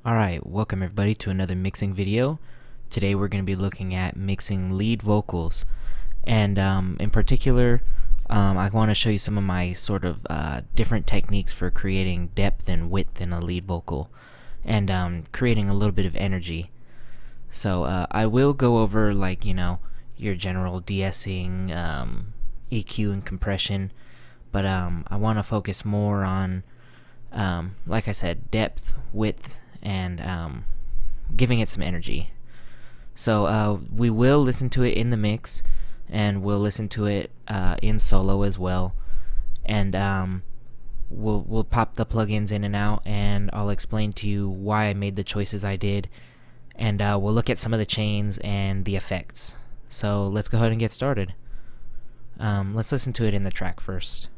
Alright, welcome everybody to another mixing video. Today we're going to be looking at mixing lead vocals. And in particular, I want to show you some of my sort of different techniques for creating depth and width in a lead vocal. And creating a little bit of energy. So I will go over your general de-essing, EQ and compression. But I want to focus more on, like I said, depth, width, and giving it some energy. So we will listen to it in the mix, and we'll listen to it in solo as well, and we'll pop the plugins in and out, and I'll explain to you why I made the choices I did, and we'll look at some of the chains and the effects. So let's go ahead and get started. Let's listen to it in the track first.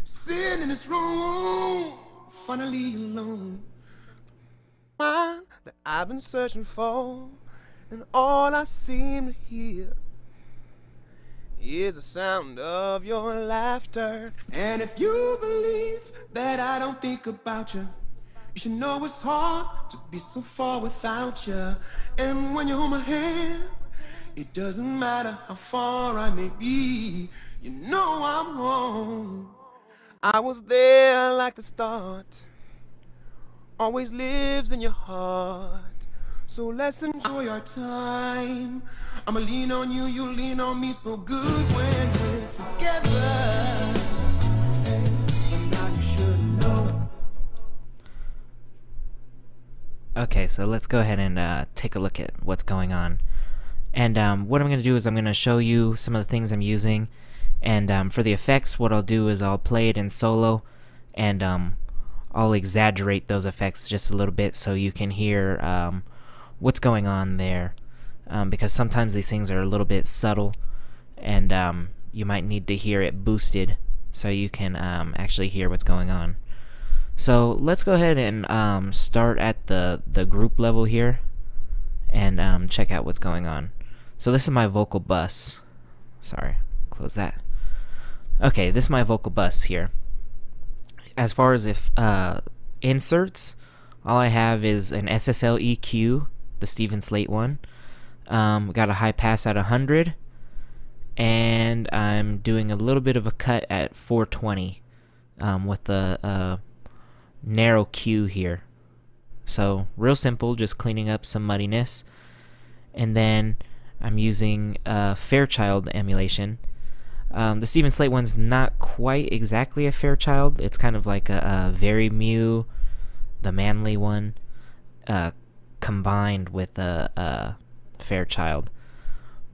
Sitting in this room, finally alone. Mind that I've been searching for, and all I seem to hear is the sound of your laughter. And if you believe that I don't think about you, you should know it's hard to be so far without you. And when you hold my hand, it doesn't matter how far I may be, you know I'm home. I was there like the start, always lives in your heart. So let's enjoy our time. I'ma lean on you, you lean on me, so good when we're together. Hey, but now you should know. Okay, so let's go ahead and take a look at what's going on. And what I'm going to do is I'm going to show you some of the things I'm using. And for the effects, what I'll do is I'll play it in solo, and I'll exaggerate those effects just a little bit so you can hear what's going on there. Because sometimes these things are a little bit subtle, and you might need to hear it boosted so you can actually hear what's going on. So let's go ahead and start at the group level here and check out what's going on. So this is my vocal bus. Sorry, close that. Okay, this is my vocal bus here. As far as if inserts, all I have is an SSL EQ, the Steven Slate one. Got a high pass at 100, and I'm doing a little bit of a cut at 420 with the narrow Q here. So real simple, just cleaning up some muddiness. And then I'm using Fairchild emulation. The Steven Slate one's not quite exactly a Fairchild. It's kind of like a Very Mew, the Manly one, combined with a Fairchild.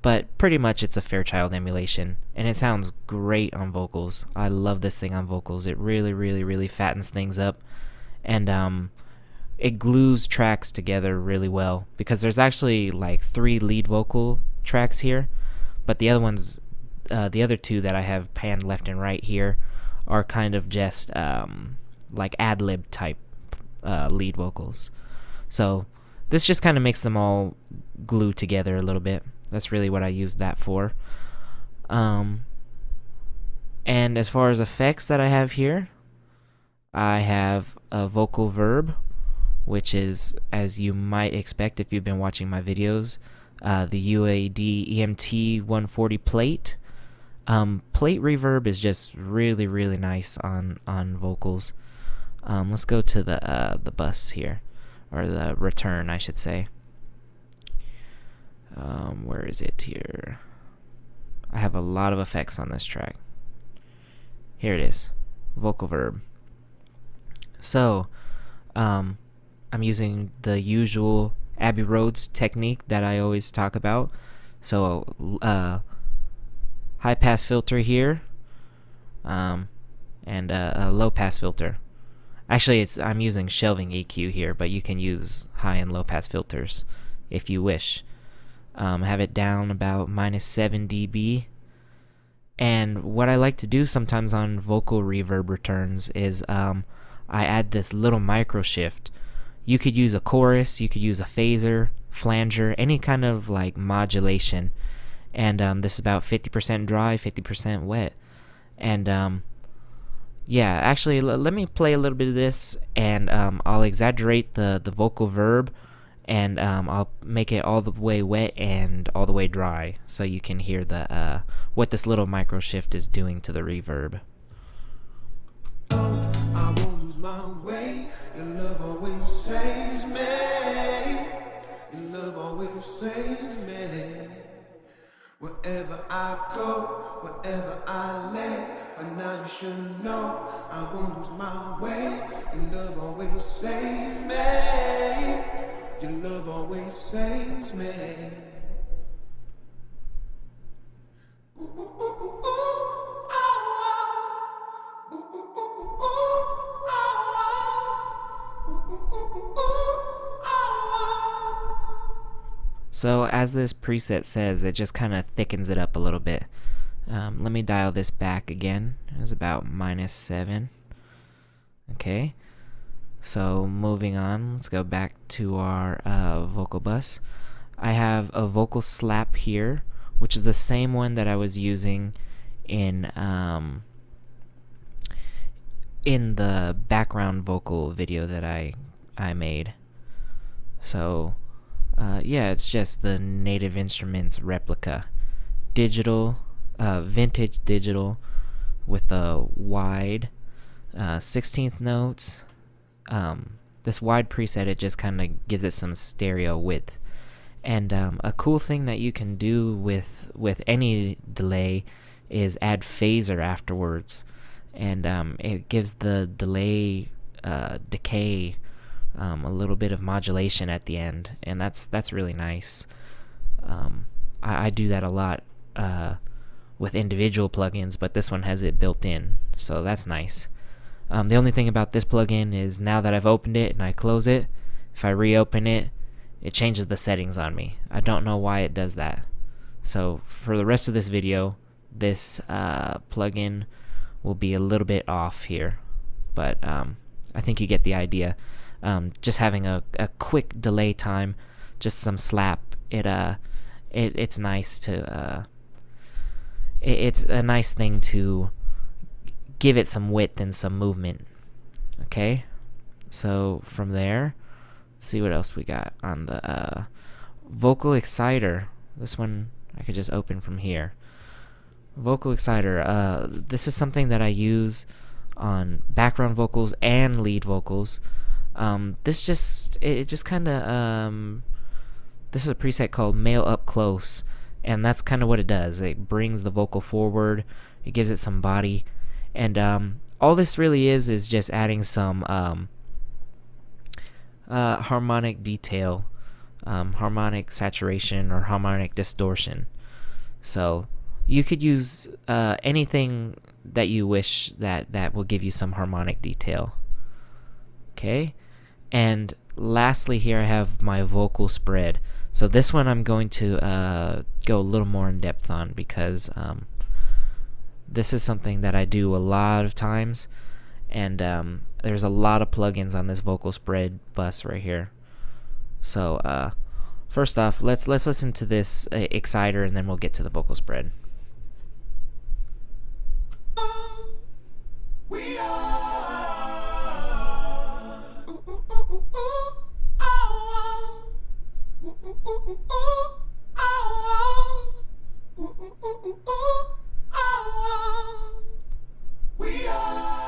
but pretty much it's a Fairchild emulation, and it sounds great on vocals. I love this thing on vocals. It really, really, really fattens things up, and it glues tracks together really well, because there's actually like 3 lead vocal tracks here, but the other ones, the other 2 that I have panned left and right here are kind of just like ad-lib type lead vocals. So this just kind of makes them all glue together a little bit. That's really what I used that for. And as far as effects that I have here, I have a vocal verb, which is, as you might expect if you've been watching my videos, the UAD EMT 140 plate. Plate reverb is just really, really nice on vocals. Let's go to the bus here, or the return, I should say. Where is it here? I have a lot of effects on this track. Here it is, vocal verb. So, I'm using the usual Abbey Roads technique that I always talk about. So, high pass filter here, and a low pass filter. Actually, I'm using shelving EQ here, but you can use high and low pass filters if you wish. Have it down about -7 dB. And what I like to do sometimes on vocal reverb returns is I add this little micro shift. You could use a chorus, you could use a phaser, flanger, any kind of like modulation. And this is about 50% dry, 50% wet. And yeah, actually, let me play a little bit of this, and I'll exaggerate the vocal verb, and I'll make it all the way wet and all the way dry, so you can hear the what this little micro shift is doing to the reverb. I won't lose my way. Your love always saves me. Your love always saves me. Wherever I go, wherever I lay, but now you should know I won't lose my way. Your love always saves me. Your love always saves me. Ooh, ooh, ooh, ooh, ooh, oh, oh. Ooh, ooh, ooh, ooh, ooh, oh, oh. Ooh, ooh, ooh, ooh, ooh, oh, oh. So as this preset says, it just kind of thickens it up a little bit. Let me dial this back again. It's about -7. Okay. So moving on, let's go back to our vocal bus. I have a vocal slap here, which is the same one that I was using in the background vocal video that I made. So yeah, it's just the Native Instruments replica, digital, vintage digital, with a wide 16th notes. This wide preset, it just kind of gives it some stereo width. And a cool thing that you can do with any delay is add phaser afterwards, and it gives the delay decay a little bit of modulation at the end, and that's really nice. I do that a lot with individual plugins, but this one has it built in, so that's nice. The only thing about this plugin is now that I've opened it and I close it, if I reopen it, it changes the settings on me. I don't know why it does that. So for the rest of this video, this plugin will be a little bit off here, but I think you get the idea. Just having a quick delay time, just some slap, it's nice to it's a nice thing to give it some width and some movement. Okay, so from there, let's see what else we got on the vocal exciter. This one I could just open from here. Vocal exciter, this is something that I use on background vocals and lead vocals. This just kind of this is a preset called Male Up Close, and that's kind of what it does. It brings the vocal forward, it gives it some body, and all this really is just adding some harmonic detail, harmonic saturation, or harmonic distortion. So you could use anything that you wish that will give you some harmonic detail. Okay, and lastly here I have my vocal spread. So this one I'm going to go a little more in depth on because this is something that I do a lot of times, and there's a lot of plugins on this vocal spread bus right here. So first off, let's listen to this exciter, and then we'll get to the vocal spread. We are. Ooh, ooh, ooh, ooh, ooh. Oh, ooh, ooh, ooh, ooh, ooh. Oh, ooh, ooh, ooh, ooh, ooh. Oh, we are.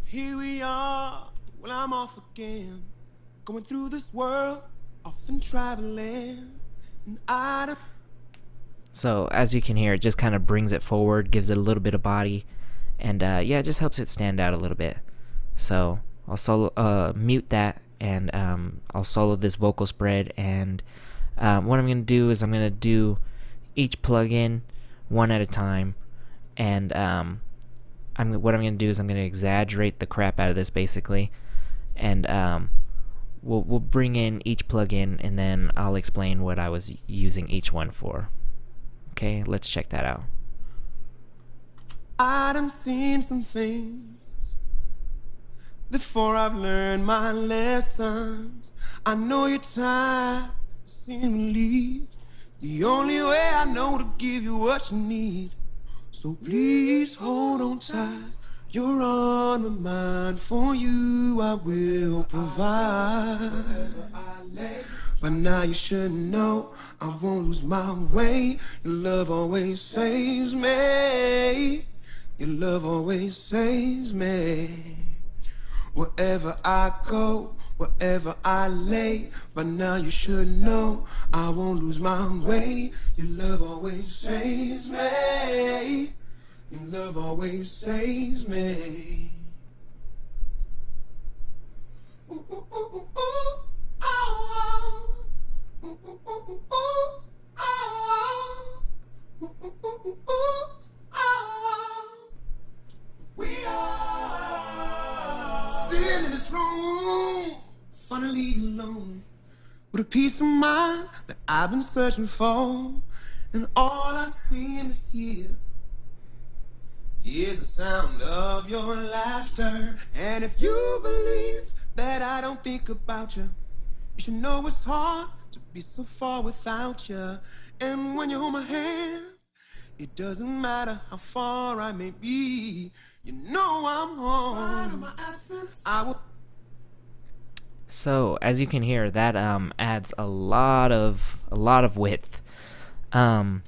Here we are, well I'm off again, going through this world, often traveling, and I don't... So as you can hear, it just kind of brings it forward, gives it a little bit of body, and yeah, it just helps it stand out a little bit. So I'll solo mute that, and I'll solo this vocal spread, and what I'm going to do is I'm going to do each plugin one at a time, and what I'm going to do is I'm going to exaggerate the crap out of this basically, and we'll bring in each plugin, and then I'll explain what I was using each one for. Okay, let's check that out. I done seen some things before I've learned my lessons. I know you're tired, seem relieved. The only way I know to give you what you need. So please hold on tight. You're on my mind. For you I will provide. But now you should know I won't lose my way. Your love always saves me. Your love always saves me. Wherever I go, wherever I lay, but now you should know I won't lose my way. Your love always saves me. Your love always saves me. Ooh, ooh, ooh, ooh, ooh. Oh, oh. Ooh, ooh, ooh, ooh, ooh. Oh, oh. Ooh, ooh, ooh, ooh, ooh. Oh, we are sitting in this room, finally alone, with a peace of mind that I've been searching for, and all I seem to hear is the sound of your laughter. And if you believe that I don't think about you, you should know it's hard to be so far without you. And when you hold my hand, it doesn't matter how far I may be, you know I'm home. My absence, I will. So as you can hear, that adds a lot of width. Now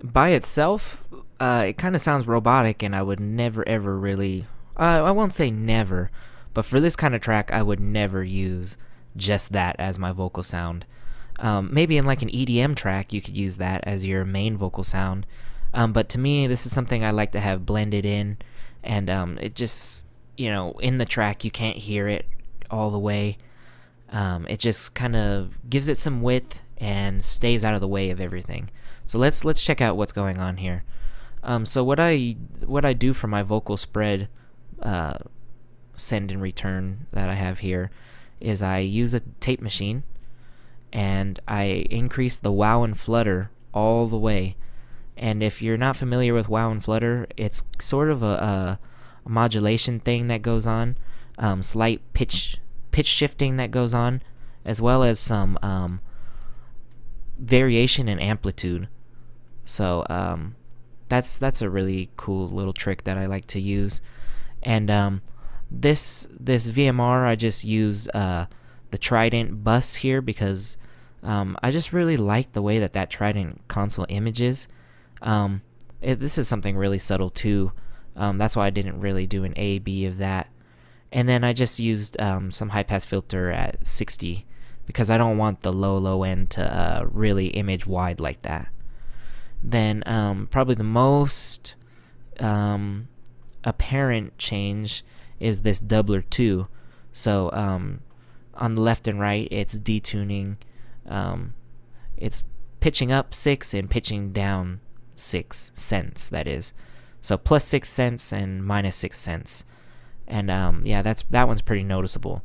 by itself, it kind of sounds robotic, and I would never ever really, I won't say never, but for this kind of track I would never use just that as my vocal sound. Maybe in like an EDM track you could use that as your main vocal sound, but to me this is something I like to have blended in, and it just, you know, in the track you can't hear it all the way. It just kind of gives it some width and stays out of the way of everything. So let's check out what's going on here. So what I do for my vocal spread send and return that I have here is I use a tape machine, and I increase the wow and flutter all the way. And if you're not familiar with wow and flutter, it's sort of a modulation thing that goes on, slight pitch shifting that goes on, as well as some variation in amplitude. So that's a really cool little trick that I like to use. And this VMR, I just use the Trident bus here because I just really like the way that Trident console images. This is something really subtle too. That's why I didn't really do an A/B of that. And then I just used some high pass filter at 60 because I don't want the low end to really image wide like that. Then probably the most apparent change is this doubler 2. So on the left and right, it's detuning. It's pitching up 6 and pitching down 6 cents, that is. So plus 6 cents and minus 6 cents. And yeah, that one's pretty noticeable.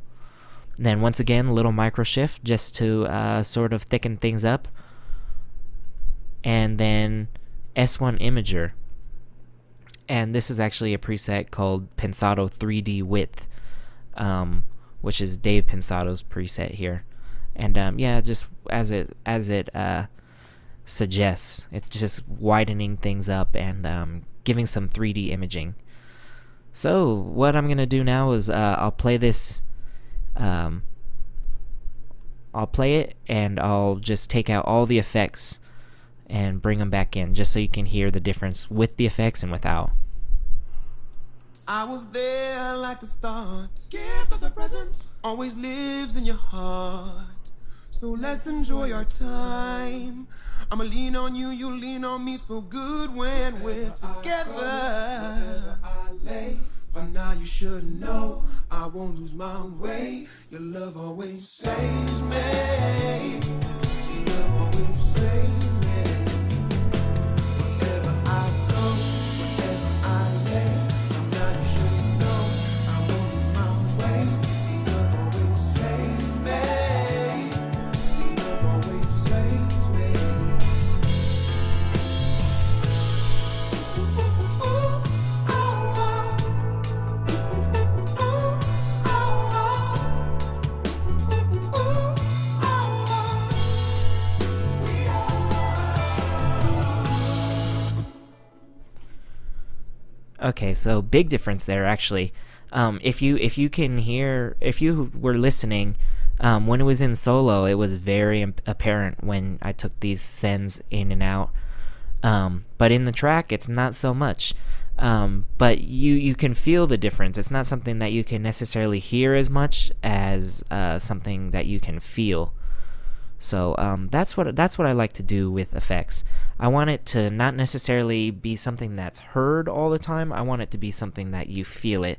And then once again, a little micro shift just to sort of thicken things up. And then S1 Imager. And this is actually a preset called Pensado 3D Width, which is Dave Pensado's preset here. And yeah, just as it suggests, it's just widening things up and giving some 3D imaging. So what I'm gonna do now is I'll play this. I'll play it and I'll just take out all the effects and bring them back in, just so you can hear the difference with the effects and without. I was there like the start. Gift of the present always lives in your heart. So let's enjoy our time. I'ma lean on you, you lean on me, so good when we're together. I lay, but now you should know I won't lose my way. Your love always saves me. Your love always saves me. Wherever I go, wherever I lay, but now you should know I won't lose my way. Your love always saves me. Your love always saves me. Okay, so big difference there actually. If you can hear, if you were listening, when it was in solo, it was very apparent when I took these sends in and out. But in the track, it's not so much. But you can feel the difference. It's not something that you can necessarily hear as much as something that you can feel. So that's what I like to do with effects. I want it to not necessarily be something that's heard all the time. I want it to be something that you feel it.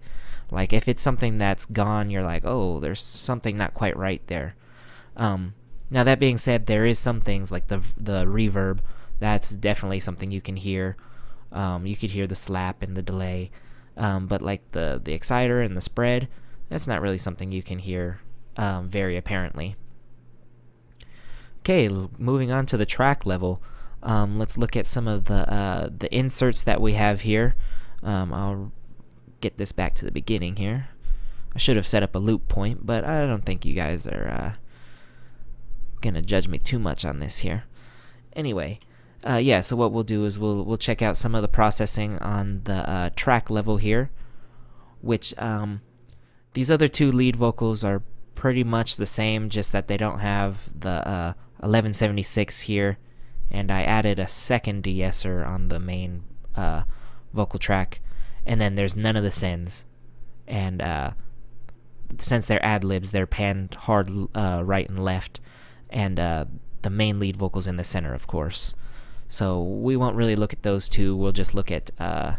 Like if it's something that's gone, you're like, oh, there's something not quite right there. Now that being said, there is some things like the reverb. That's definitely something you can hear. You could hear the slap and the delay. But like the exciter and the spread, that's not really something you can hear very apparently. Okay, moving on to the track level. Let's look at some of the inserts that we have here. I'll get this back to the beginning here. I should have set up a loop point, but I don't think you guys are gonna judge me too much on this here. Anyway, yeah. So what we'll do is we'll check out some of the processing on the track level here, which these other two lead vocals are pretty much the same, just that they don't have the 1176 here, and I added a second de-esser on the main vocal track, and then there's none of the sends, and since they're ad-libs, they're panned hard right and left, and the main lead vocal's in the center, of course. So we won't really look at those two. We'll just look at the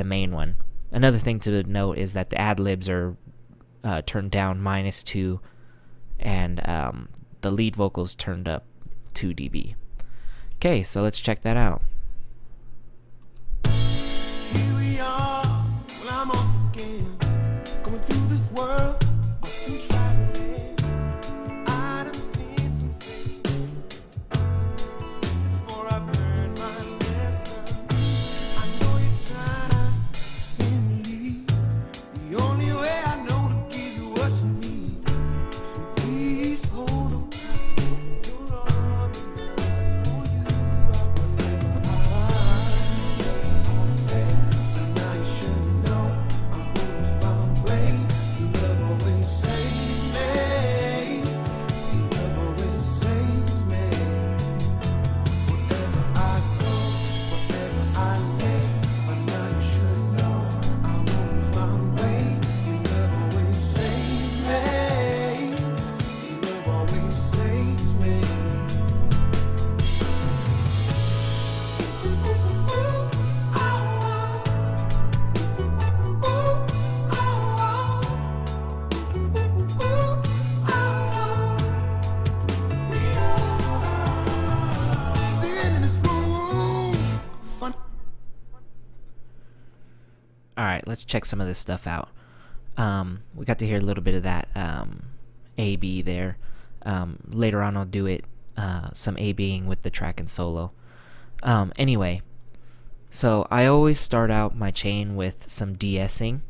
main one. Another thing to note is that the ad-libs are turned down -2, and the lead vocals turned up 2 dB. Okay, so let's check that out. Here we are, well I'm off again, going through this world, I've been traveling, I done seen some things, before I learned my lesson, I know you're trying to see me leave, the only way I know to give you what you need, so please hold on tight, you're on the run for you, I will. Alright, let's check some of this stuff out. We got to hear a little bit of that A-B there. Later on I'll do it, some A-Bing with the track and solo. Anyway, so I always start out my chain with some de-essing,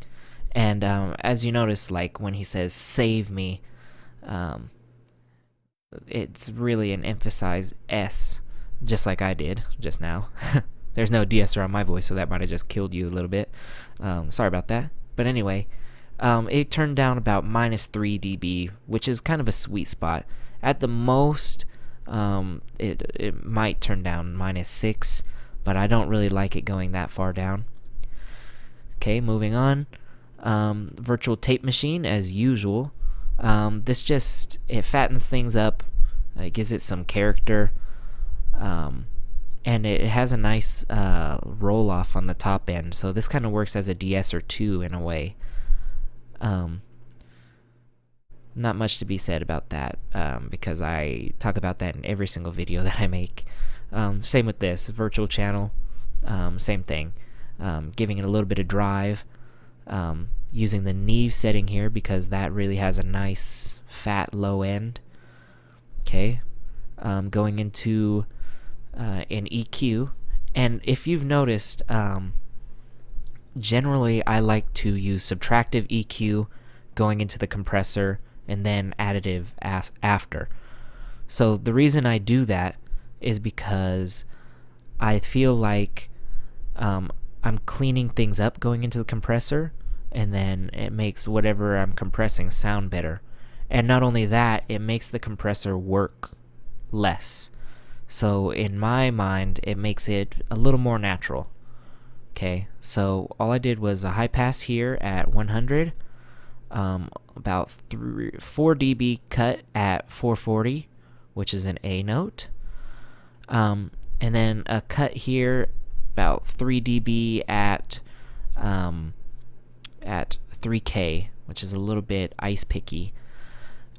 and as you notice, like when he says save me, it's really an emphasized S, just like I did just now. There's no de-esser on my voice, so that might have just killed you a little bit. Sorry about that. But anyway, it turned down about -3 dB, which is kind of a sweet spot. At the most, it might turn down -6, but I don't really like it going that far down. Okay, moving on. Virtual tape machine as usual. This just, it fattens things up, it gives it some character, and it has a nice roll off on the top end, so this kind of works as a de-esser too in a way. Not much to be said about that, because I talk about that in every single video that I make. Same with this virtual channel, same thing, giving it a little bit of drive, using the Neve setting here because that really has a nice fat low end. Okay, going into an EQ, and if you've noticed, generally I like to use subtractive EQ going into the compressor and then additive after. So the reason I do that is because I feel like I'm cleaning things up going into the compressor, and then it makes whatever I'm compressing sound better. And not only that, it makes the compressor work less. So in my mind, it makes it a little more natural. Okay, so all I did was a high pass here at 100, about 4 dB cut at 440, which is an A note, and then a cut here about 3 dB at 3K, which is a little bit ice picky.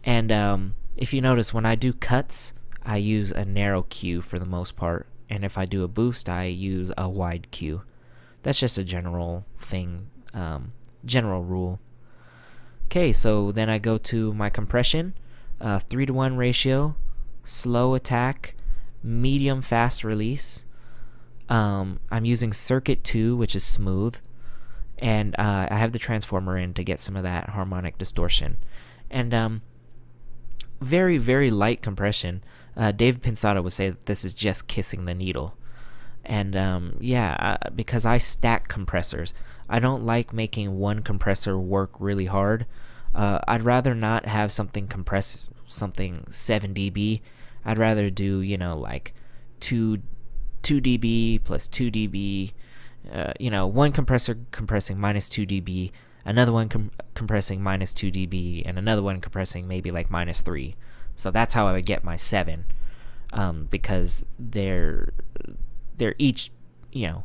And if you notice, when I do cuts, I use a narrow Q for the most part, and if I do a boost, I use a wide Q. That's just a general thing, general rule. Okay, so then I go to my compression, 3:1 ratio, slow attack, medium fast release. I'm using circuit 2, which is smooth, and I have the transformer in to get some of that harmonic distortion. And very, very light compression. Dave Pensado would say that this is just kissing the needle. And yeah, because I stack compressors. I don't like making one compressor work really hard. I'd rather not have something compress something 7 dB. I'd rather do, you know, like 2 dB plus 2 dB, you know, one compressor compressing -2 dB, another one compressing -2 dB, and another one compressing maybe like -3. So that's how I would get my 7, because they're each, you know,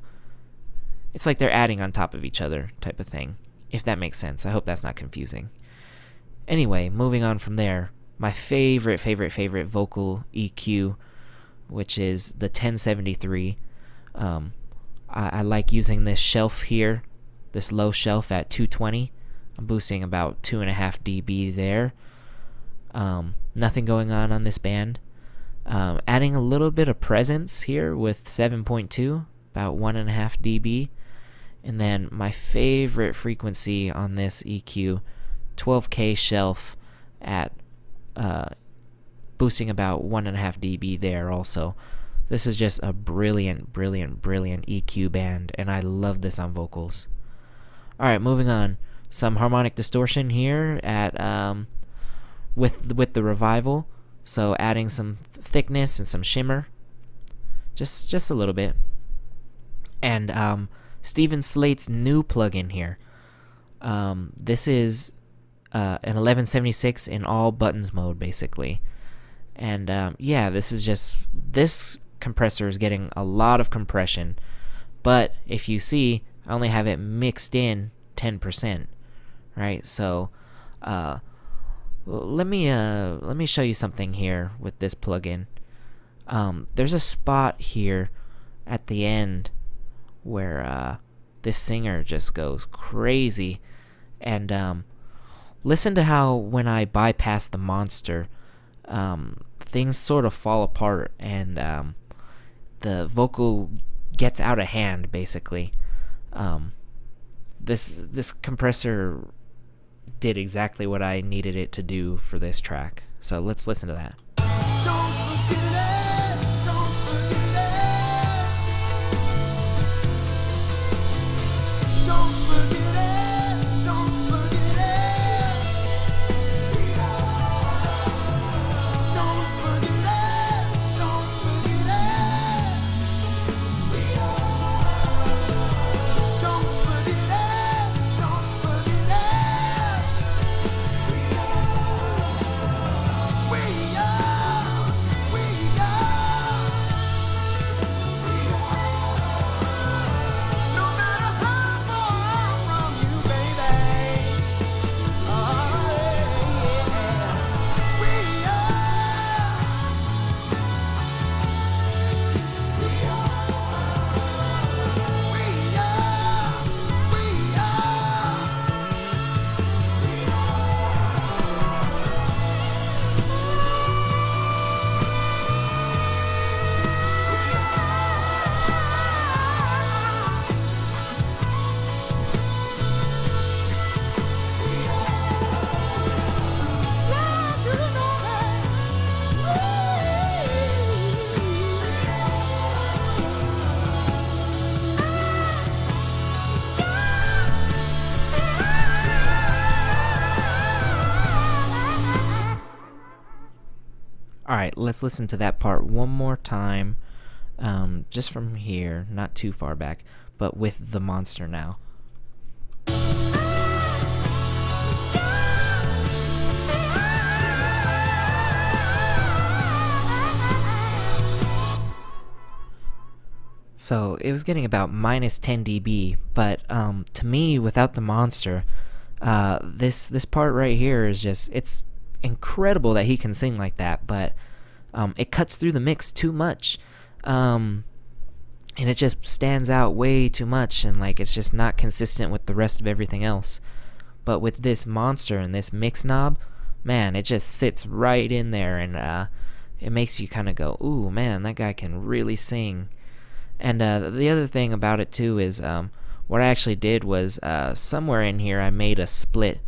it's like they're adding on top of each other type of thing, if that makes sense. I hope that's not confusing. Anyway, moving on from there, my favorite vocal EQ, which is the 1073. I like using this shelf here, this low shelf at 220. I'm boosting about 2.5 dB there. Nothing going on this band. Adding a little bit of presence here with 7.2, about 1.5 dB. And then my favorite frequency on this EQ, 12K shelf at boosting about 1.5 dB there also. This is just a brilliant EQ band, and I love this on vocals. Alright, moving on. Some harmonic distortion here at with the revival. So adding some thickness and some shimmer. Just a little bit. And Steven Slate's new plugin here. This is an 1176 in all buttons mode, basically. And yeah, this compressor is getting a lot of compression, but if you see, I only have it mixed in 10%, right? So let me show you something here with this plugin. There's a spot here at the end where this singer just goes crazy. And listen to how when I bypass the monster, things sort of fall apart, and the vocal gets out of hand, basically. This compressor did exactly what I needed it to do for this track. So let's listen to that. Don't forget it, don't forget it. Don't forget it, don't forget it. Don't forget it, don't forget it. Don't forget it, don't forget it. We are, we are. No matter how far from you, baby. Oh, yeah. We are. We Alright, let's listen to that part one more time. Just from here, not too far back, but with the monster now. So it was getting about minus 10 dB, but to me, without the monster, this part right here is just, it's incredible that he can sing like that, but it cuts through the mix too much, and it just stands out way too much, and like it's just not consistent with the rest of everything else. But with this monster and this mix knob, man, it just sits right in there, and it makes you kind of go, ooh, man, that guy can really sing. And the other thing about it too is what I actually did was somewhere in here I made a split.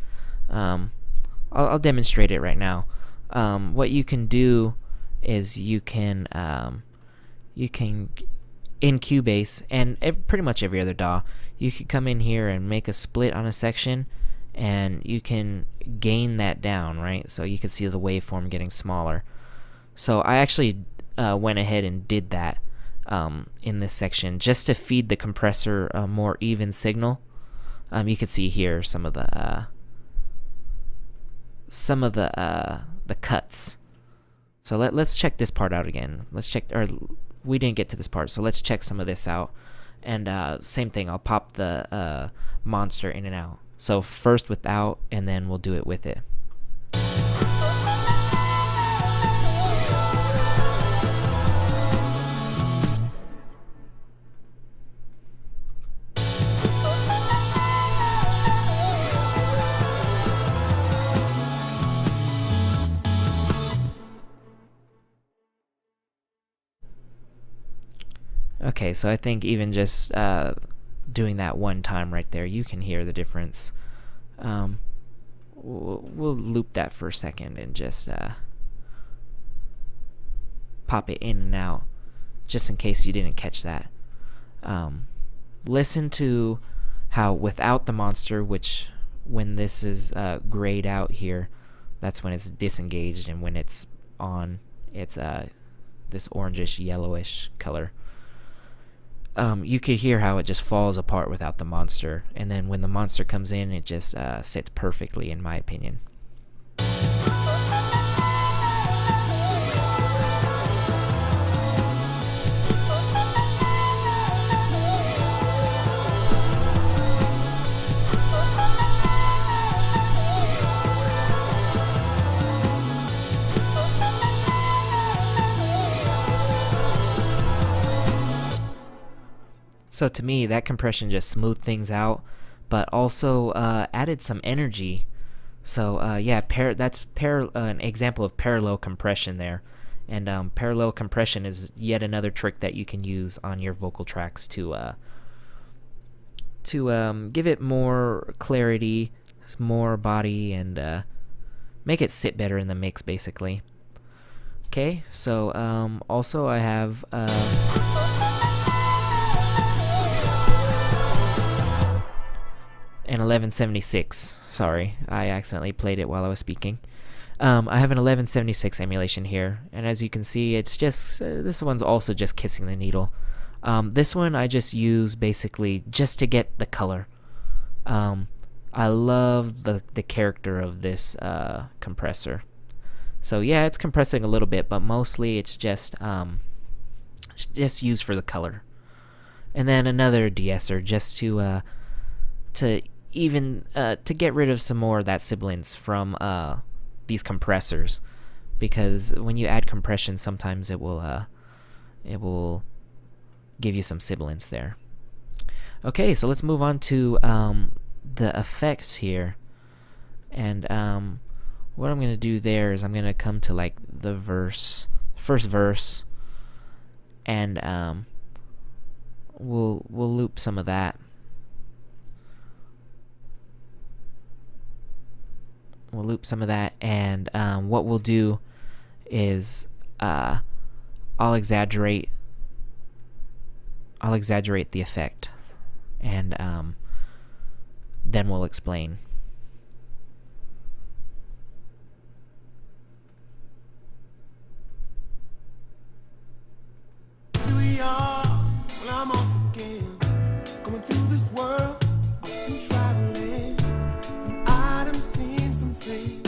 I'll demonstrate it right now. What you can do is you can in Cubase and pretty much every other DAW, you can come in here and make a split on a section, and you can gain that down, right? So you can see the waveform getting smaller. So I actually went ahead and did that in this section just to feed the compressor a more even signal. You can see here some of the cuts. So let's check this part out again. Let's check, or we didn't get to this part, so let's check some of this out. And same thing, I'll pop the monster in and out. So first without, and then we'll do it with it. Okay, so I think even just doing that one time right there, you can hear the difference. We'll loop that for a second and just pop it in and out, just in case you didn't catch that. Listen to how without the monster, which when this is grayed out here, that's when it's disengaged, and when it's on, it's this orangish yellowish color. You could hear how it just falls apart without the monster, and then when the monster comes in, it just sits perfectly, in my opinion. So to me, that compression just smoothed things out, but also added some energy. So yeah, that's an example of parallel compression there. And parallel compression is yet another trick that you can use on your vocal tracks to give it more clarity, more body, and make it sit better in the mix, basically. Okay, so also I have an 1176. Sorry, I accidentally played it while I was speaking. I have an 1176 emulation here, and as you can see, it's just this one's also just kissing the needle. This one I just use basically just to get the color. I love the character of this compressor. So yeah, it's compressing a little bit, but mostly it's just used for the color. And then another de-esser just to get rid of some more of that sibilance from these compressors, because when you add compression, sometimes it will give you some sibilance there. Okay, so let's move on to the effects here, and what I'm gonna do there is I'm gonna come to like the first verse, and we'll loop some of that. We'll loop some of that, and what we'll do is I'll exaggerate the effect, and then we'll explain. Here we are, well, I'm off again, going through this world, I've been traveling, and I done seen some things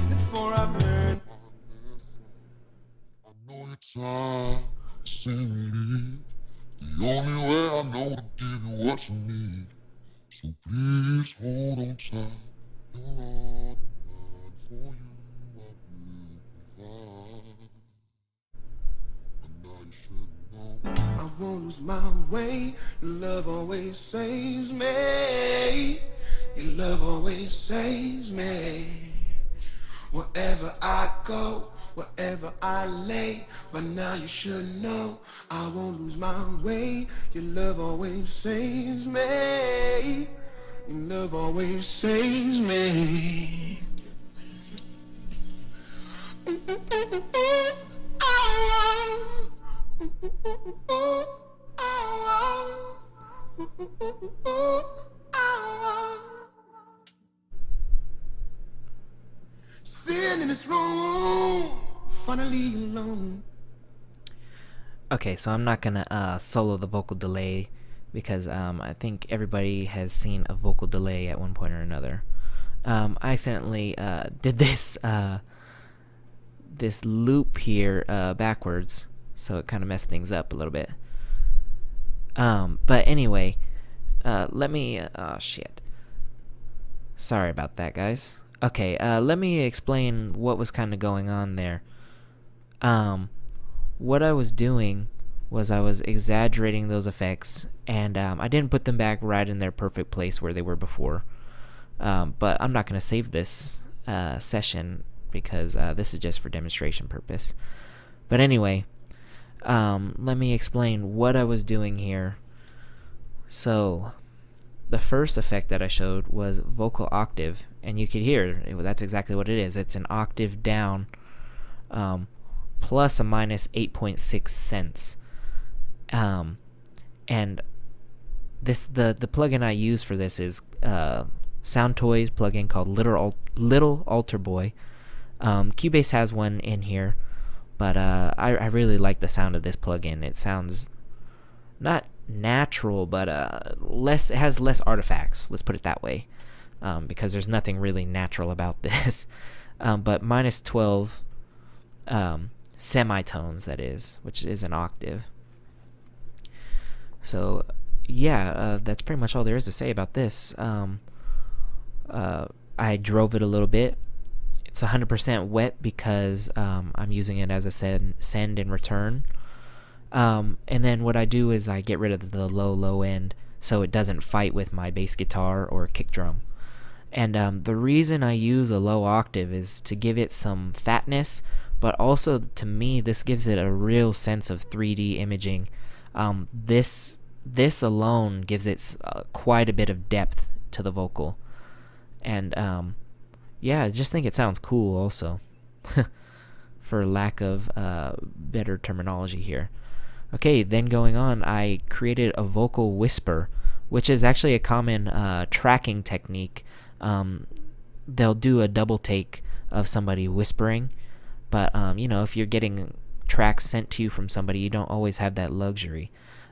before I've learned. I know it's hard to say leave. The only way I know to give you what you need. So please hold on tight. You're on mine, for you I will provide. And now you should know I won't lose my way. Your love always saves me. Your love always saves me. Wherever I go, wherever I lay, but now you should know I won't lose my way. Your love always saves me. Your love always saves me. Sitting in this room, finally alone. Okay, so I'm not gonna solo the vocal delay, because I think everybody has seen a vocal delay at one point or another. I accidentally did this this loop here backwards, so it kind of messed things up a little bit. But anyway, let me shit. Sorry about that, guys. Okay, let me explain what was kind of going on there. What I was doing was I was exaggerating those effects, and I didn't put them back right in their perfect place where they were before. But I'm not going to save this session, because this is just for demonstration purpose. But anyway, let me explain what I was doing here. So the first effect that I showed was vocal octave, and you could hear that's exactly what it is. It's an octave down, plus a minus 8.6 cents. And this the plugin I use for this is Soundtoys plugin called Little Alter Boy. Cubase has one in here, but I really like the sound of this plugin. It sounds not natural, but it has less artifacts, let's put it that way, because there's nothing really natural about this. But minus 12 semitones, that is, which is an octave. So yeah, that's pretty much all there is to say about this. I drove it a little bit. It's 100% wet because I'm using it as a send and return, And then what I do is I get rid of the low end so it doesn't fight with my bass guitar or kick drum. And the reason I use a low octave is to give it some fatness, but also to me this gives it a real sense of 3D imaging. This alone gives it quite a bit of depth to the vocal, and yeah, I just think it sounds cool also, for lack of better terminology here. Okay, then going on, I created a vocal whisper, which is actually a common tracking technique. They'll do a double take of somebody whispering, but you know, if you're getting tracks sent to you from somebody, you don't always have that luxury.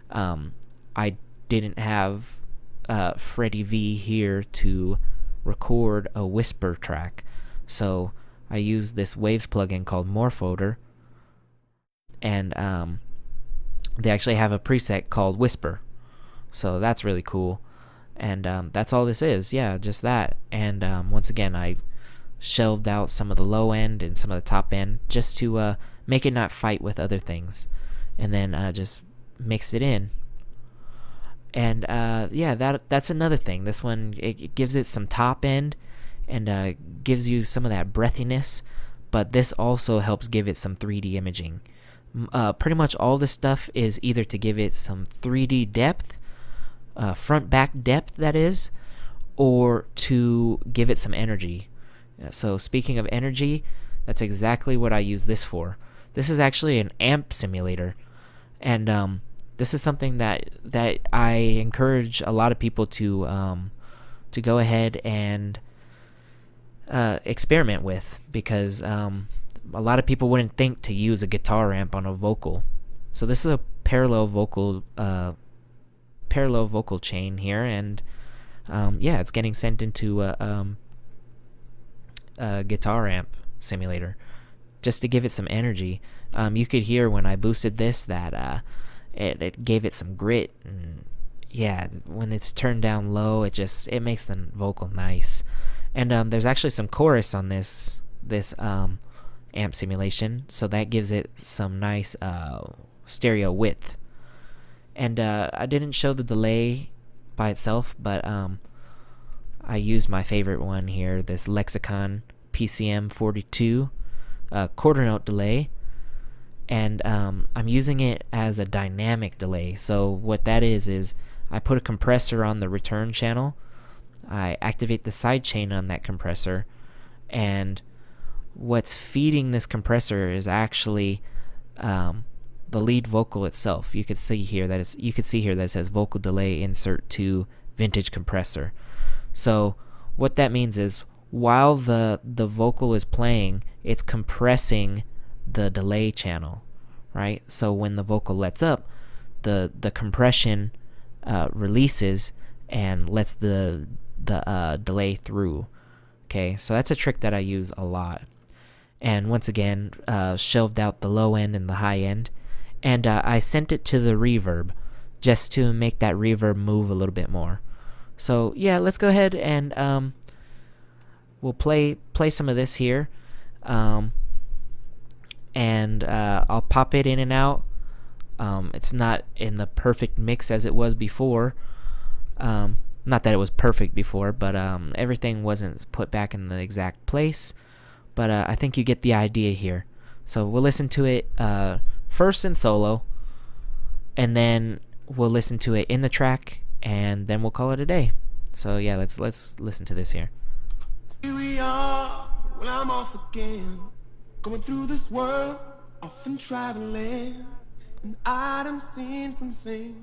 I didn't have Freddie V here to record a whisper track, so I used this Waves plugin called Morphoder, and they actually have a preset called Whisper, so that's really cool. And that's all this is, yeah, just that. And once again, I shelved out some of the low end and some of the top end just to make it not fight with other things, and then just mixed it in. And yeah, that's another thing. This one, it gives it some top end and gives you some of that breathiness, but this also helps give it some 3D imaging. Pretty much all this stuff is either to give it some 3D depth, front back depth that is, or to give it some energy. So speaking of energy, that's exactly what I use this for. This is actually an amp simulator, and this is something that I encourage a lot of people to go ahead and experiment with, because a lot of people wouldn't think to use a guitar amp on a vocal. So this is a parallel vocal chain here, and yeah, it's getting sent into a guitar amp simulator just to give it some energy. You could hear when I boosted this that it gave it some grit, and yeah, when it's turned down low, it makes the vocal nice. And there's actually some chorus on this amp simulation, so that gives it some nice stereo width. And I didn't show the delay by itself, but I used my favorite one here, this Lexicon PCM 42 quarter note delay, and I'm using it as a dynamic delay. So what that is I put a compressor on the return channel, I activate the sidechain on that compressor, and what's feeding this compressor is actually the lead vocal itself. You could see here that it says vocal delay insert to vintage compressor. So what that means is while the vocal is playing, it's compressing the delay channel, right? So when the vocal lets up, the compression releases and lets the delay through. Okay, so that's a trick that I use a lot. And once again, shelved out the low end and the high end, and I sent it to the reverb just to make that reverb move a little bit more. So yeah, let's go ahead and we'll play some of this here, and I'll pop it in and out. It's not in the perfect mix as it was before. Not that it was perfect before, but everything wasn't put back in the exact place. But I think you get the idea here. So we'll listen to it first in solo, and then we'll listen to it in the track, and then we'll call it a day. So yeah, let's listen to this here. Here we are, well I'm off again, going through this world, often traveling, and I done seen some things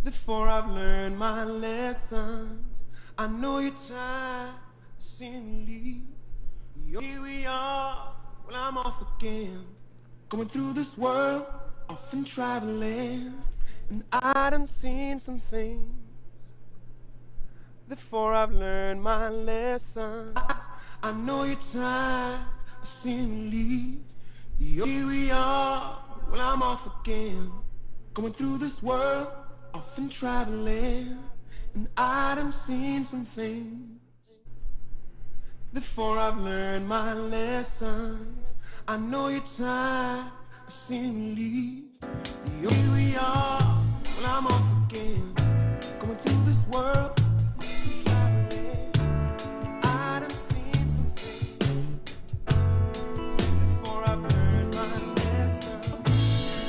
before I've learned my lessons. I know you're tired of seeing me leave. Here we are, well I'm off again, going through this world, often traveling, and I done seen some things before I've learned my lesson. I know you're tired of seeing me leave. Here we are, well I'm off again, going through this world, often traveling, and I done seen some things before I've learned my lessons. I know you're tired of seemingly the only we are. When I'm off again, going through this world, traveling, I done seen some things before I learned my lesson.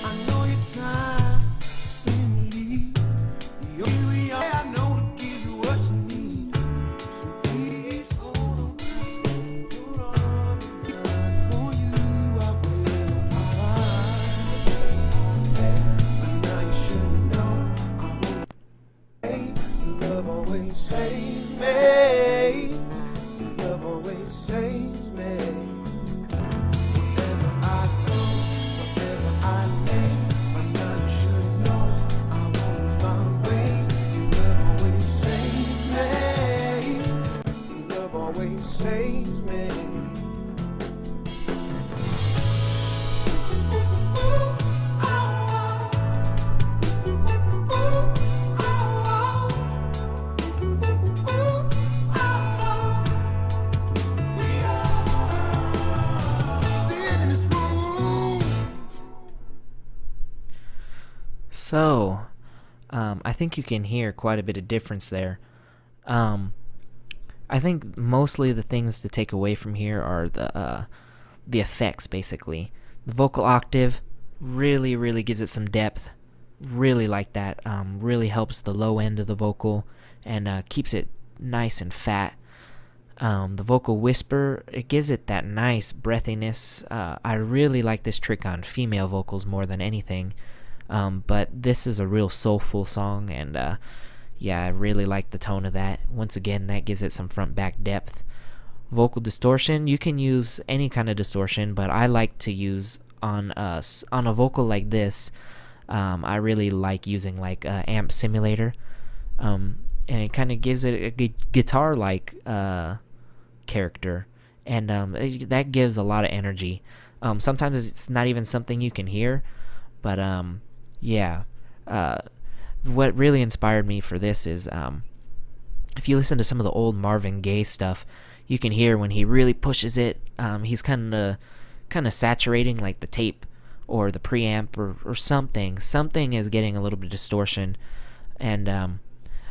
I know you're trying to seemingly the only we are. I know to give you what you need, so please hold on. Hold on, good for you. I will. But now you should know I won't. Your love always saves me. Your love always saves me. Wherever I go, wherever I lay, by now you should know I won't lose my way. Your love always saves me. Your love always saves me. So, I think you can hear quite a bit of difference there. I think mostly the things to take away from here are the effects, basically. The vocal octave really gives it some depth. Really like that. Really helps the low end of the vocal and keeps it nice and fat. The vocal whisper, it gives it that nice breathiness. I really like this trick on female vocals more than anything. But this is a real soulful song, and yeah, I really like the tone of that. Once again, that gives it some front-back depth. Vocal distortion, you can use any kind of distortion, but I like to use on a vocal like this. I really like using like Amp Simulator, and it kind of gives it a guitar-like character, and that gives a lot of energy. Sometimes it's not even something you can hear, but yeah, what really inspired me for this is if you listen to some of the old Marvin Gaye stuff, you can hear when he really pushes it, he's kind of saturating like the tape or the preamp or something. Something is getting a little bit of distortion, and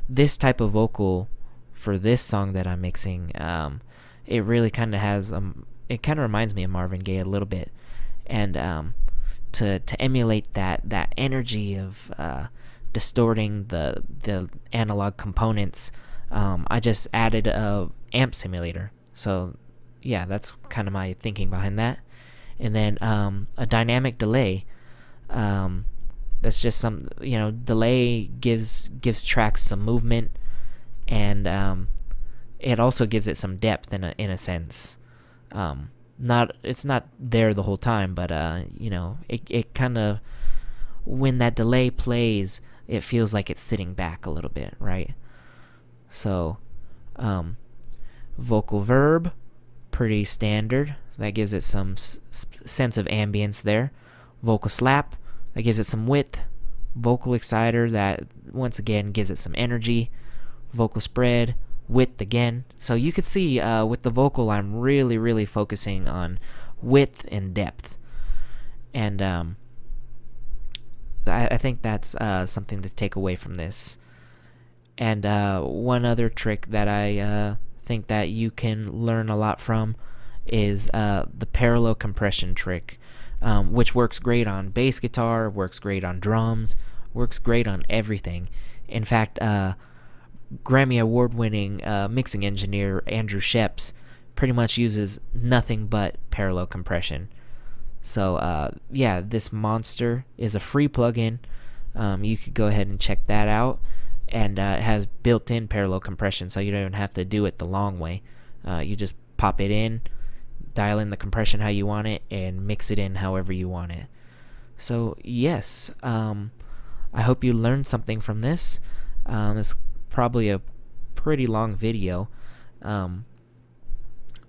this type of vocal for this song that I'm mixing, it really kind of has it kind of reminds me of Marvin Gaye a little bit, and to emulate that energy of distorting the analog components, I just added a Amp Simulator. So yeah, that's kind of my thinking behind that. And then a dynamic delay. That's just some, delay gives tracks some movement, and it also gives it some depth in a sense. It's not there the whole time, but it kind of, when that delay plays, it feels like it's sitting back a little bit, right? So vocal verb, pretty standard. That gives it some sense of ambience there. Vocal slap, that gives it some width. Vocal exciter, that once again gives it some energy. Vocal spread, width again. So you could see with the vocal, I'm really focusing on width and depth, and I think that's something to take away from this. And one other trick that I think that you can learn a lot from is the parallel compression trick, which works great on bass guitar, works great on drums, works great on everything. In fact, Grammy Award-winning mixing engineer Andrew Sheps pretty much uses nothing but parallel compression. So yeah, this monster is a free plugin. You could go ahead and check that out, and it has built-in parallel compression, so you don't even have to do it the long way. You just pop it in, dial in the compression how you want it, and mix it in however you want it. So yes, I hope you learned something from this. It's probably a pretty long video,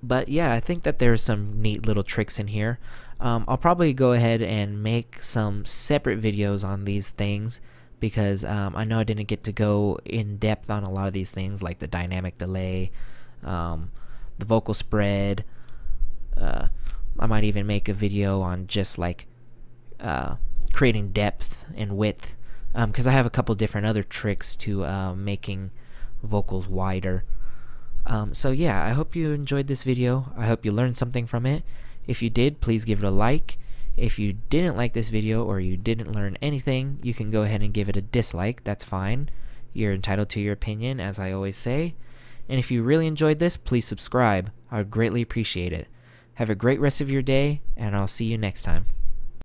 but yeah, I think that there's some neat little tricks in here. I'll probably go ahead and make some separate videos on these things, because I know I didn't get to go in depth on a lot of these things, like the dynamic delay, the vocal spread. I might even make a video on just like creating depth and width, because I have a couple different other tricks to making vocals wider. So yeah, I hope you enjoyed this video. I hope you learned something from it. If you did, please give it a like. If you didn't like this video or you didn't learn anything, you can go ahead and give it a dislike. That's fine. You're entitled to your opinion, as I always say. And if you really enjoyed this, please subscribe. I would greatly appreciate it. Have a great rest of your day, and I'll see you next time.